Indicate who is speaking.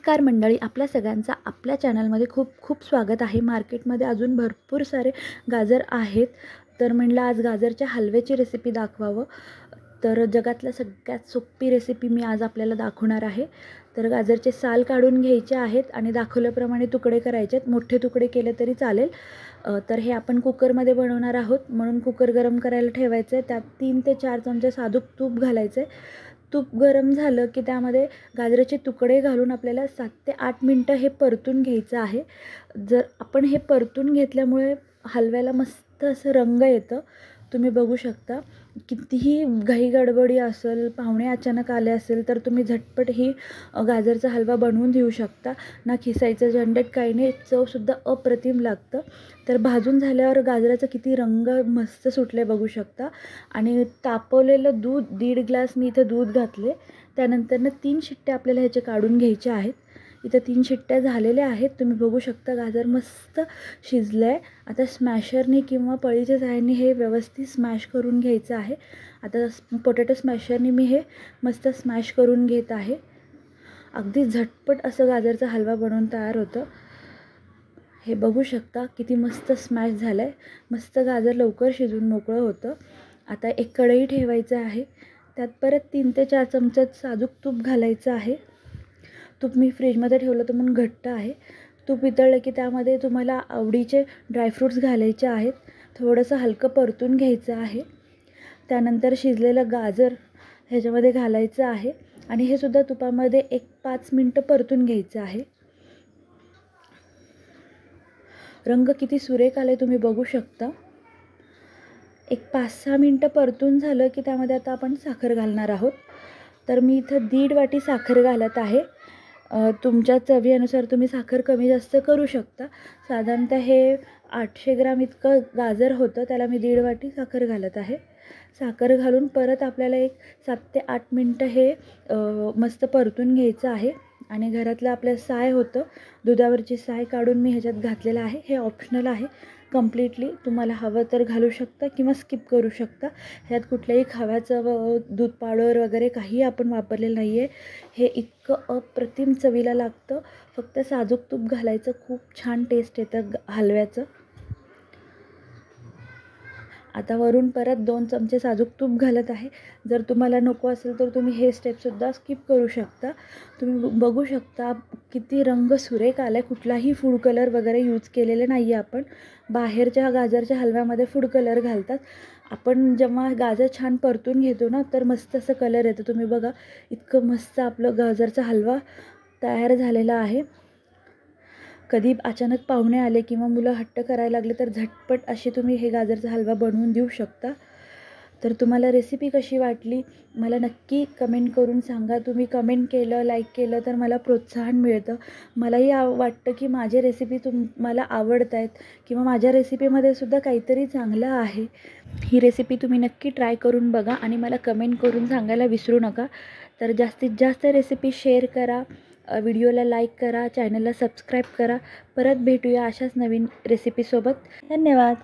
Speaker 1: नमस्कार मंडळी, आपल्या सगळ्यांचा आपल्या चॅनलमध्ये खूप खूप स्वागत आहे। मार्केटमध्ये अजून भरपूर सारे गाजर आहेत, तर म्हणलं आज गाजरच्या हलव्याची रेसिपी दाखवावं। तर जगातल्या सगळ्यात सोपी रेसिपी मी आज आपल्याला दाखवणार आहे। तर गाजरचे साल काढून घ्यायचे आहेत आणि दाखवल्याप्रमाणे तुकडे करायचे आहेत। मोठे तुकडे केले तरी चालेल। तर हे आपण कुकरमध्ये बनवणार आहोत, म्हणून कुकर गरम करायला ठेवायचं आहे। त्यात 3 ते 4 चमचे साजूक तूप घालायचं आहे। तूप गरम झालं की त्यामध्ये गाजराचे तुकडे घालून आपल्याला 7 ते 8 मिनिटं हे परतून घ्यायचं आहे। जर आपण हे परतून घेतल्यामुळे हलव्याला मस्त असं रंग येतं। तुम्ही बघू शकता, कितीही घाई गडबडी असेल, पाहुणे अचानक आले असेल, तर तुम्ही झटपट ही गाजरचा हलवा बनवून देऊ शकता। ना खिसायचं झंझट काही नाही, चवसुद्धा अप्रतिम लागतं। तर भाजून झाल्यावर गाजराचा किती रंग मस्त सुटले बघू शकता। आणि तापवलेलं दूध 1.5 ग्लास मी इथं दूध घातले। त्यानंतर 3 शिट्ट्या आपल्याला ह्याचे काढून घ्यायच्या आहेत। इथं 3 शिट्ट्या झालेल्या आहेत, तुम्ही बघू शकता गाजर मस्त शिजलं आहे। आता स्मॅशरने किंवा पळीच्या सहाय्याने हे व्यवस्थित स्मॅश करून घ्यायचं आहे। आता पोटॅटो स्मॅशरने मी हे मस्त स्मॅश करून घेत आहे। अगदी झटपट असं गाजरचा हलवा बनवून तयार होतं। हे बघू शकता किती मस्त स्मॅश झालं आहे। मस्त गाजर लवकर शिजून मोकळं होतं। आता एक कढई ठेवायचं आहे, त्यात परत 3 ते 4 चमचे साजूक तूप घालायचं आहे। तूप मी फ्रीजमध्ये ठेवलं तर म्हणून घट्ट आहे। तूप वितळलं की त्यामध्ये तुम्हाला आवडीचे ड्रायफ्रूट्स घालायचे आहेत। थोडंसं हलकं परतून घ्यायचं आहे। त्यानंतर शिजलेलं गाजर ह्याच्यामध्ये घालायचं आहे आणि हे सुद्धा तुपामध्ये 1-5 मिनिटं परतून घ्यायचं आहे। रंग किती सुरेख आले तुम्ही बघू शकता। एक 5-6 मिनिटं परतून झालं की त्यामध्ये आता आपण साखर घालणार आहोत। तर मी इथं 1.5 वाटी साखर घालत आहे। तुमच्या चवीनुसार तुम्ही साखर कमी जास्त करू शकता। साधारणतः हे 800 ग्राम इतकं गाजर होतं, त्याला मी 1.5 वाटी साखर घालत आहे। साखर घालून परत आपल्याला एक 7 ते 8 मिनिटं हे मस्त परतून घ्यायचं आहे। आणि घरातलं आपलं साय होतं, दुधावरची साय काढून मी ह्याच्यात घातलेलं आहे। हे ऑप्शनल आहे कम्प्लिटली, तुम्हाला हवं तर घालू शकता किंवा स्किप करू शकता। ह्यात कुठल्याही खव्याचं दूध पावडर वगैरे काही आपण वापरलेलं नाही आहे। हे इतकं अप्रतिम चवीला लागतं। फक्त साजूक तूप घालायचं, खूप छान टेस्ट येतं हलव्याचं। आता वरून परत 2 चमचे साजूक तूप घालत आहे। जर तुम्हाला नको असेल तर तुम्ही हे स्टेपसुद्धा स्किप करू शकता। तुम्ही बघू शकता किती रंग सुरेख आला आहे। कुठलाही फूड कलर वगैरे यूज केलेले नाही आहे आपण। बाहेरच्या गाजरच्या हलव्यामध्ये फूड कलर घालतात। आपण जेव्हा गाजर छान परतून घेतो ना, तर मस्त असं कलर येतं। तुम्ही बघा, इतकं मस्त आपलं गाजरचा हलवा तयार झालेला आहे। कधी अचानक पाहुणे आले किंवा मुलं हट्ट करायला लागले तर झटपट अशी तुम्ही हे गाजरचा हलवा बनवून देऊ शकता। तर तुम्हाला रेसिपी कशी वाटली मला नक्की कमेंट करून सांगा। तुम्ही कमेंट केलं, लाईक केलं तर मला प्रोत्साहन मिळतं। मलाही वाटतं की माझे रेसिपी तुम्हाला आवडत आहेत किंवा माझ्या रेसिपीमध्ये सुद्धा काहीतरी चांगलं आहे। ही रेसिपी तुम्ही नक्की ट्राय करून बघा आणि मला कमेंट करून सांगायला विसरू नका। तर जास्तीत जास्त रेसिपी शेअर करा, व्हिडिओला लाईक करा, चॅनलला सबस्क्राईब करा। परत भेटूया अशाच नवीन रेसिपीसोबत। धन्यवाद।